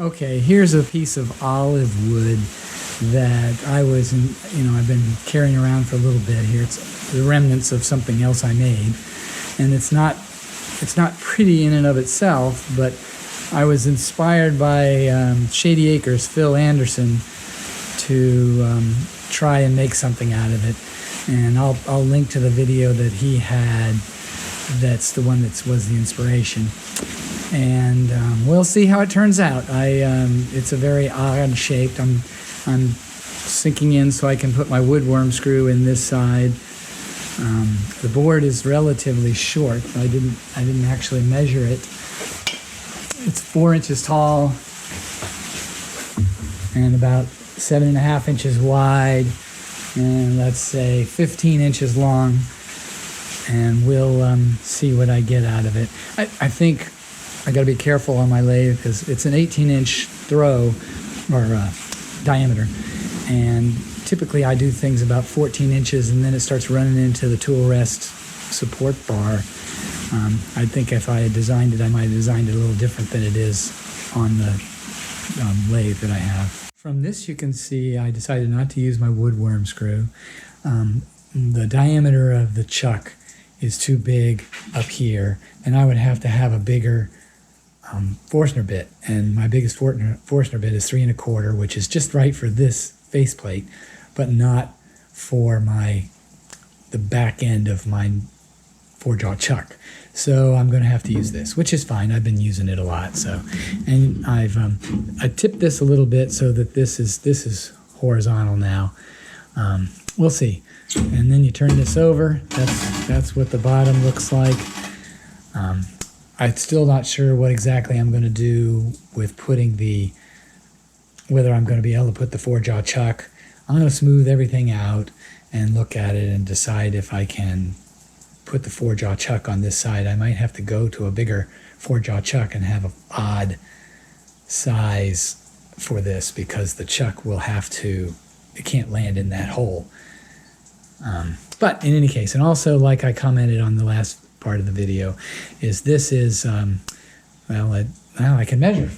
Okay, here's a piece of olive wood that I've been carrying around for a little bit here. It's the remnants of something else I made, and it's not pretty in and of itself, but I was inspired by Shady Acres, Phil Anderson, to try and make something out of it. And I'll link to the video that he had. That's the one that was the inspiration. And we'll see how it turns out. It's a very odd shaped. I'm sinking in so I can put my woodworm screw in this side. The board is relatively short. I didn't actually measure it. It's 4 inches tall and about 7.5 inches wide, and let's say 15 inches long. And we'll see what I get out of it. I think I got to be careful on my lathe because it's an 18-inch throw or diameter, and typically I do things about 14 inches, and then it starts running into the tool rest support bar. I think if I had designed it, I might have designed it a little different than it is on the lathe that I have. From this, you can see I decided not to use my woodworm screw. The diameter of the chuck is too big up here, and I would have to have a bigger Forstner bit, and my biggest Forstner bit is 3 1/4, which is just right for this faceplate, but not for the back end of my 4-jaw chuck. So I'm going to have to use this, which is fine. I've been using it a lot. So, and I tipped this a little bit so that this is horizontal now. We'll see. And then you turn this over. That's what the bottom looks like. I'm still not sure what exactly I'm going to do with whether I'm going to be able to put the 4-jaw chuck. I'm going to smooth everything out and look at it and decide if I can put the 4-jaw chuck on this side. I might have to go to a bigger 4-jaw chuck and have an odd size for this because the chuck it can't land in that hole. But in any case, and also like I commented on the last part of the video, I can measure.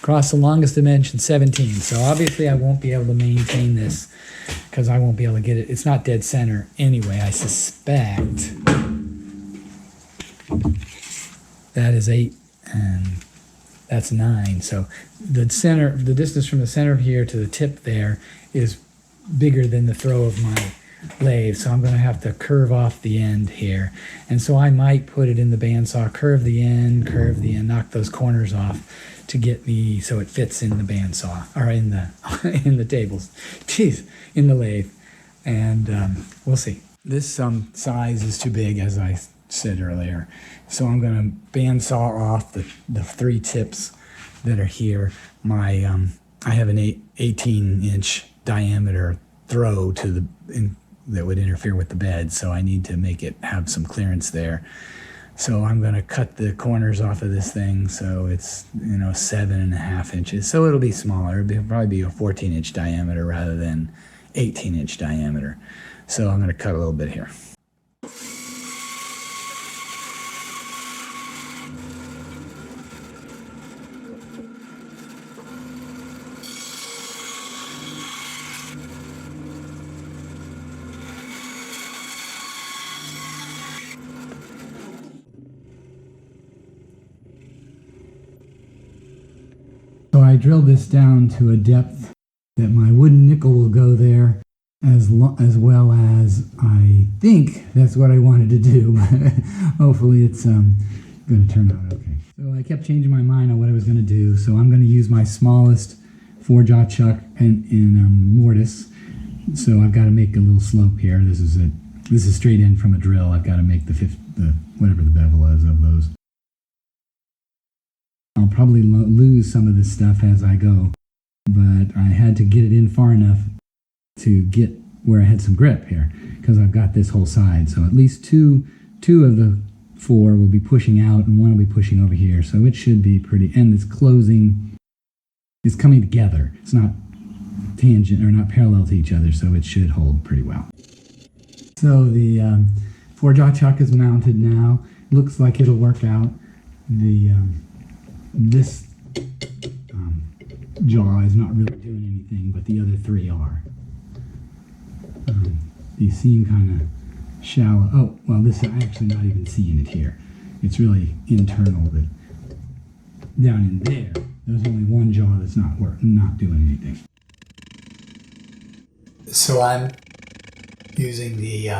Across the longest dimension, 17. So obviously I won't be able to maintain this because I won't be able to get it. It's not dead center anyway. I suspect that is 8 and that's 9. So the distance from the center of here to the tip there is bigger than the throw of my lathe, so I'm going to have to curve off the end here, and so I might put it in the bandsaw, curve the end, knock those corners off to get me so it fits in the bandsaw or in the tables, in the lathe, and we'll see. This size is too big, as I said earlier, so I'm going to bandsaw off the 3 tips that are here. I have an 18-inch diameter throw that would interfere with the bed, so I need to make it have some clearance there. So I'm going to cut the corners off of this thing so it's 7.5 inches. So it'll be smaller. It'll probably be a 14-inch diameter rather than 18-inch diameter. So I'm going to cut a little bit here. So I drilled this down to a depth that my wooden nickel will go there, as well as I think that's what I wanted to do. Hopefully it's going to turn out okay. So I kept changing my mind on what I was going to do. So I'm going to use my smallest 4-jaw chuck in mortise. So I've got to make a little slope here. This is straight in from a drill. I've got to make whatever the bevel is of those. I'll probably lose some of this stuff as I go, but I had to get it in far enough to get where I had some grip here, because I've got this whole side. So at least two of the 4 will be pushing out and 1 will be pushing over here. So it should be pretty, and it's coming together. It's not tangent or not parallel to each other, so it should hold pretty well. So the 4-jaw chuck is mounted now. Looks like it'll work out. This jaw is not really doing anything, but the other three are. These seem kind of shallow. Oh, well, this I'm actually not even seeing it here. It's really internal, but down in there, there's only one jaw that's not doing anything. So I'm using the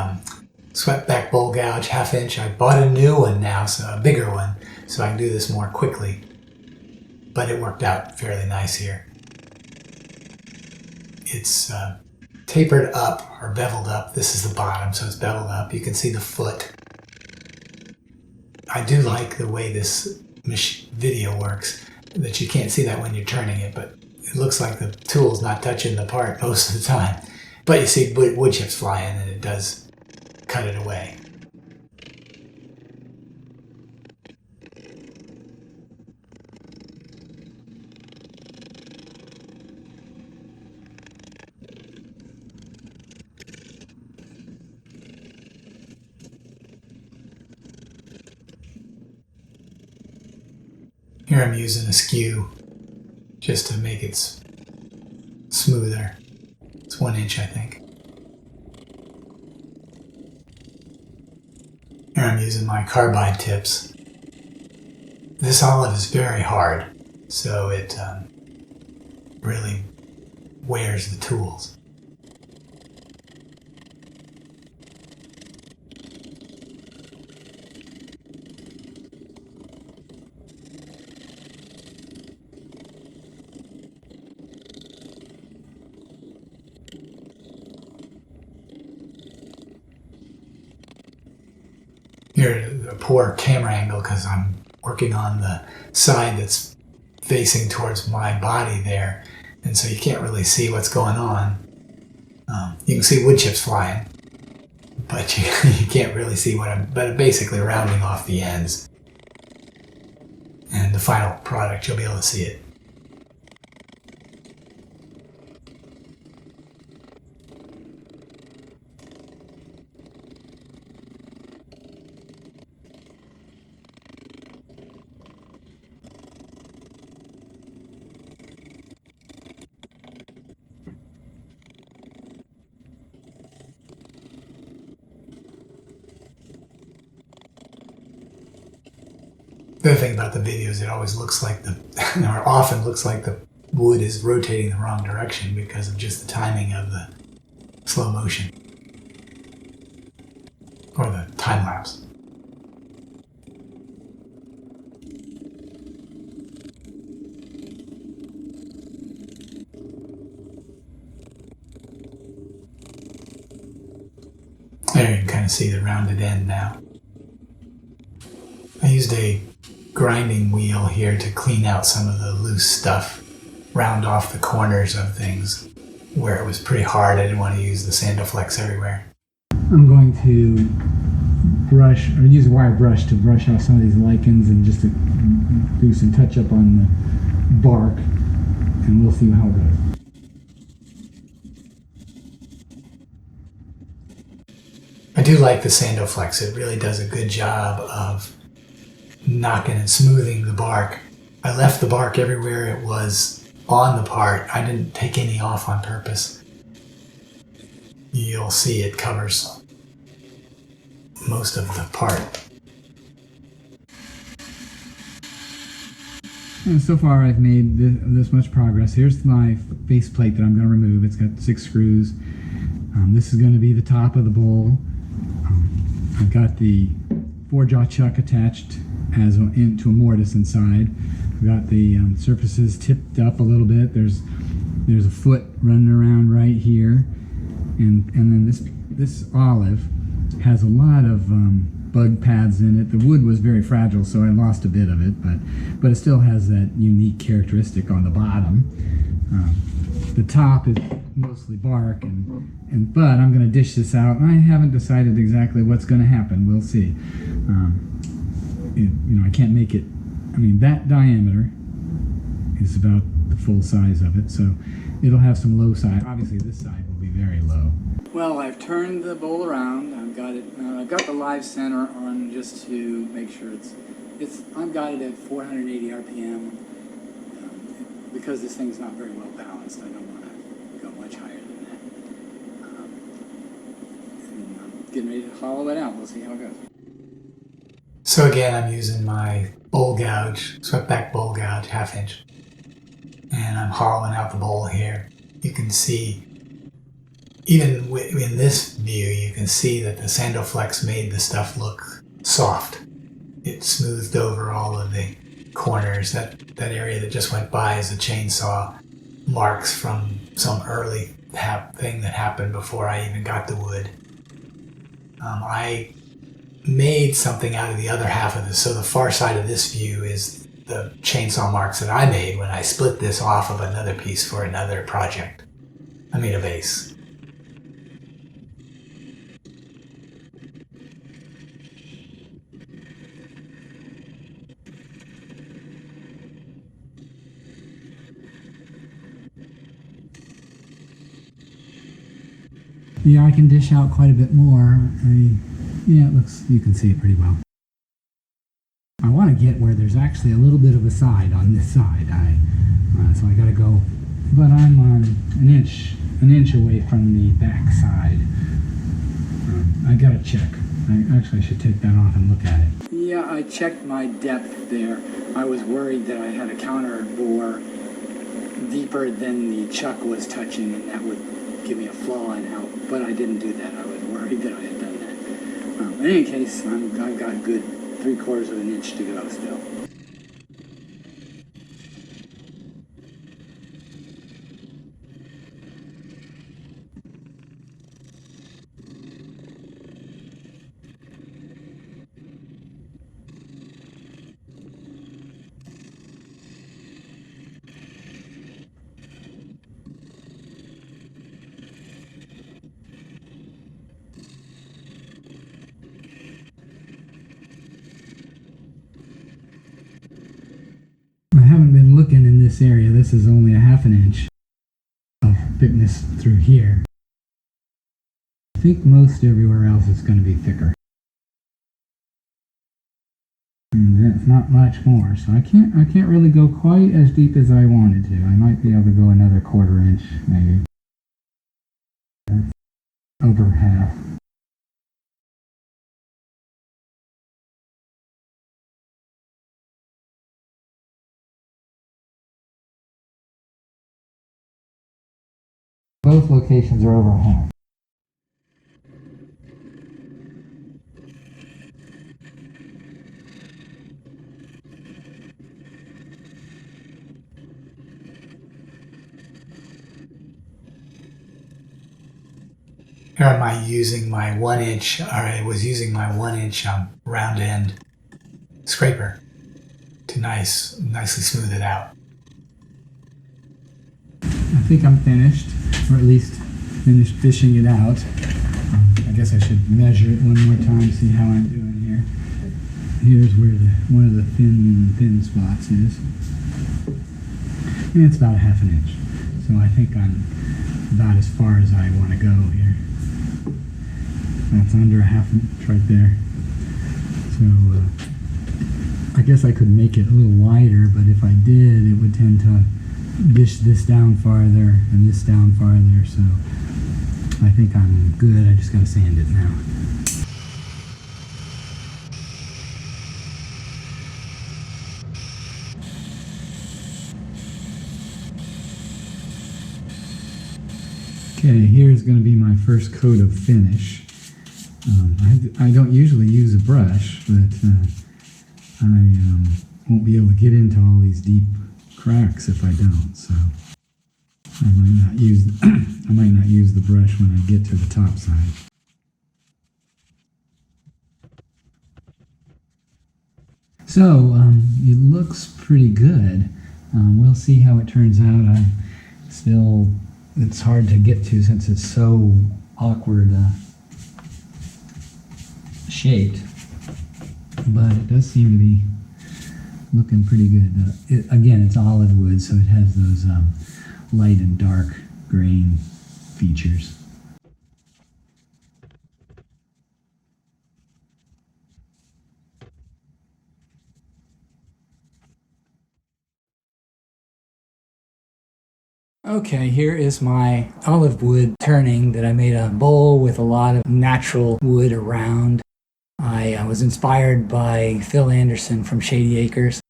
swept back bowl gouge 1/2 inch. I bought a new one now, so a bigger one, so I can do this more quickly. But it worked out fairly nice here. It's tapered up or beveled up. This is the bottom, so it's beveled up. You can see the foot. I do like the way this video works, that you can't see that when you're turning it, but it looks like the tool's not touching the part most of the time. But you see wood chips flying, and it does cut it away. Here I'm using a skew just to make it smoother. It's 1 inch, I think. Here I'm using my carbide tips. This olive is very hard, so it really wears the tools. Here, a poor camera angle because I'm working on the side that's facing towards my body there, and so you can't really see what's going on. You can see wood chips flying, but you can't really see what but I'm basically rounding off the ends. And the final product, you'll be able to see it. The other thing about the video is it always looks like or often looks like the wood is rotating the wrong direction because of just the timing of the slow motion. Or the time lapse. There you can kind of see the rounded end now. I used a grinding wheel here to clean out some of the loose stuff, round off the corners of things where it was pretty hard. I didn't want to use the Sandoflex everywhere. I'm going to use a wire brush to brush off some of these lichens and just to do some touch up on the bark, and we'll see how it goes. I do like the Sandoflex. It really does a good job of knocking and smoothing the bark. I left the bark everywhere it was on the part. I didn't take any off on purpose. You'll see it covers most of the part. And so far I've made this much progress. Here's my face plate that I'm going to remove. It's got 6 screws. This is going to be the top of the bowl. I've got the 4-jaw chuck attached into a mortise inside. I've got the surfaces tipped up a little bit. There's a foot running around right here, and then this olive has a lot of bug pads in it. The wood was very fragile, so I lost a bit of it, but it still has that unique characteristic on the bottom. The top is mostly bark, but I'm going to dish this out. I haven't decided exactly what's going to happen. We'll see. I can't make it. I mean, that diameter is about the full size of it, so it'll have some low side. Obviously, this side will be very low. Well, I've turned the bowl around. I've got it. I've got the live center on just to make sure I've got it at 480 RPM. because this thing's not very well balanced, I don't want to go much higher than that. And I'm getting ready to hollow it out. We'll see how it goes. So again, I'm using my bowl gouge, swept back bowl gouge, 1/2 inch. And I'm hollowing out the bowl here. You can see, even in this view, you can see that the Sandoflex made the stuff look soft. It smoothed over all of the corners. That area that just went by as a chainsaw marks from some early thing that happened before I even got the wood. I made something out of the other half of this, so the far side of this view is the chainsaw marks that I made when I split this off of another piece for another project. I made a vase. Yeah, I can dish out quite a bit more. Yeah, it looks, you can see it pretty well. I want to get where there's actually a little bit of a side on this side. So I got to go, but I'm an inch away from the back side. I got to check. I should take that off and look at it. Yeah, I checked my depth there. I was worried that I had a counter bore deeper than the chuck was touching, and that would give me a flaw in out, but I didn't do that. I was worried that I had done that. In any case, I've got a good 3/4 of an inch to go still. I haven't been looking in this area. This is only a 1/2 inch of thickness through here. I think most everywhere else is going to be thicker. And that's not much more, so I can't really go quite as deep as I wanted to. I might be able to go another 1/4 inch, maybe. That's over half. Both locations are over half. Here am I using my 1 inch, or I was using my 1 inch round end scraper to nicely smooth it out. I think I'm finished, or at least finished fishing it out. I guess I should measure it one more time, see how I'm doing here. Here's where one of the thin spots is. And it's about a 1/2 inch. So I think I'm about as far as I want to go here. That's under a 1/2 inch right there. So I guess I could make it a little wider, but if I did, it would tend to dish this down farther and this down farther, so I think I'm good. I just gotta sand it now. Okay, here's going to be my first coat of finish. I don't usually use a brush, but I won't be able to get into all these deep cracks if I don't, so I might not use I might not use the brush when I get to the top side. So it looks pretty good. We'll see how it turns out. It's hard to get to since it's so awkward shaped, but it does seem to be looking pretty good. Again, it's olive wood, so it has those light and dark grain features. Okay, here is my olive wood turning that I made a bowl with a lot of natural wood around. I was inspired by Phil Anderson from Shady Acres.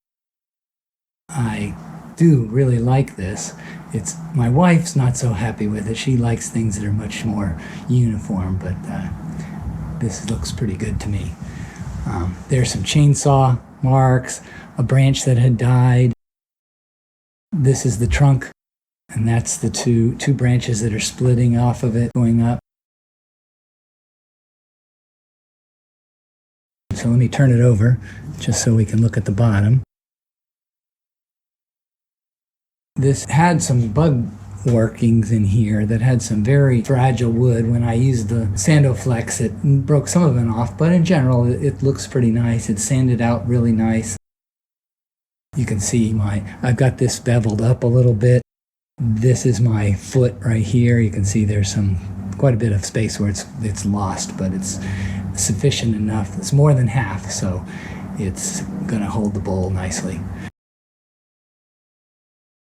I do really like this. My wife's not so happy with it. She likes things that are much more uniform, but this looks pretty good to me. There's some chainsaw marks, a branch that had died. This is the trunk, and that's the two branches that are splitting off of it, going up. So let me turn it over, just so we can look at the bottom. This had some bug workings in here that had some very fragile wood. When I used the Sandoflex, it broke some of it off, but in general, it looks pretty nice. It's sanded out really nice. You can see I've got this beveled up a little bit. This is my foot right here. You can see there's quite a bit of space where it's lost, but it's sufficient enough. It's more than half, so it's gonna hold the bowl nicely.